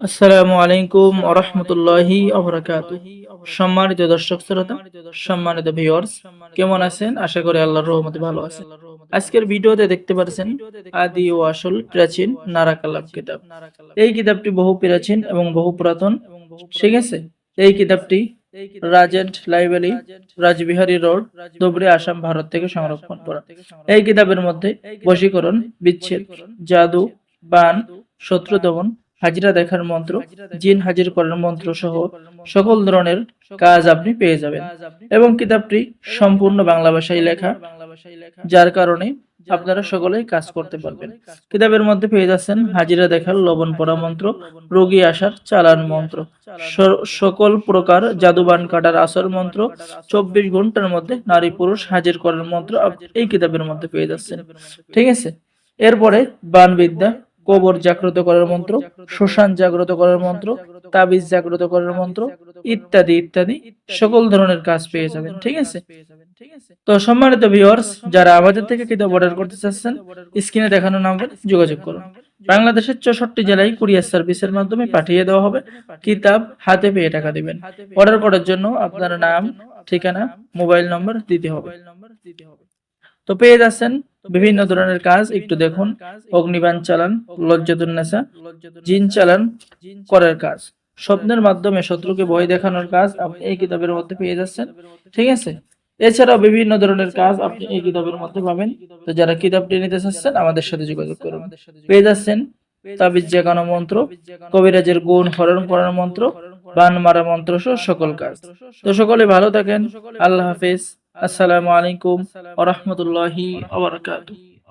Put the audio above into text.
আসসালামু আলাইকুম ওয়া রাহমাতুল্লাহি ওয়া বারাকাতুহু। সম্মানিত দর্শক শ্রোতা, সম্মানিত ভিউয়ার্স, কেমন আছেন? আশা করি আল্লাহর রহমতে ভালো আছেন। আজকের ভিডিওতে দেখতে পাচ্ছেন আদি ও আসল প্রাচীন নারাকালাম কিতাব। এই কিতাবটি বহু প্রাচীন এবং বহু পুরাতন। ঠিক আছে? এই কিতাবটি রাজেন্ট লাইব্রেরি, রাজবিহারী রোড, ধুবড়ী, আসাম, ভারত থেকে সংরক্ষণ করা। এই কিতাবের মধ্যে বশীকরণ, বিচ্ছেদ, জাদু, বান, শত্রু দমন, হাজিরা দেখার মন্ত্র, জিন হাজির করার মন্ত্র সহ সকল ধরনের কাজ আপনি পেয়ে যাবেন। এবং কিতাবটি সম্পূর্ণ বাংলা ভাষায় লেখা, যার কারণে আপনারা সকলেই কাজ করতে পারবেন। কিতাবের মধ্যে পেয়ে যাচ্ছেন হাজিরা দেখার লবণ পড়া মন্ত্র, রোগী আসার চালান মন্ত্র, সকল প্রকার জাদুবান কাটার আসর মন্ত্র, 24 ঘন্টার মধ্যে নারী পুরুষ হাজির করার মন্ত্র এই কিতাবের মধ্যে পেয়ে যাচ্ছেন। ঠিক আছে? এরপরে বান বিদ্যা, কবর জাগ্রত করার মন্ত্র, শ্মশান জাগ্রত করার মন্ত্র, তাবিজ জাগ্রত করার মন্ত্র, ইত্যাদি ইত্যাদি সকল ধরনের কাজ পেয়ে যাবেন। ঠিক আছে? তো সম্মানিত ভিউয়ার্স, যারা আমাদের থেকে কিতাব অর্ডার করতে চাচ্ছেন, স্ক্রিনে দেখানো নাম্বারে যোগাযোগ করুন। বাংলাদেশের 64 জেলায় কুরিয়ার সার্ভিসের মাধ্যমে পাঠিয়ে দেওয়া হবে। কিতাব হাতে পেয়ে টাকা দিবেন। অর্ডার করার জন্য আপনার নাম, ঠিকানা, মোবাইল নম্বর দিতে হবে। তো পেয়ে যাচ্ছেন বিভিন্ন ধরনের কাজ, একটু দেখুন। অগ্নিবাণ চালান, লজ্জাতুন্নেসা, জিন চালান করার কাজ, স্বপ্নের মাধ্যমে শত্রুকে ভয় দেখানোর কাজ আপনি এই কিতাবের মধ্যে পেয়ে যাচ্ছেন। ঠিক আছে? এছাড়াও বিভিন্ন ধরনের কাজ আপনি এই কিতাবের মধ্যে পাবেন। তো যারা কিতাবটি নিতে চাচ্ছেন আমাদের সাথে যোগাযোগ করুন। পেয়ে যাচ্ছেন তাবিজ জাগানো মন্ত্র, কবিরাজের গুণ হরণ করার মন্ত্র, বান মারা মন্ত্র সহ সকল কাজ। তো সকলে ভালো থাকেন। আল্লাহ হাফেজ। আসসালামু আলাইকুম ওয়া রাহমাতুল্লাহি ওয়া বারাকাতুহু।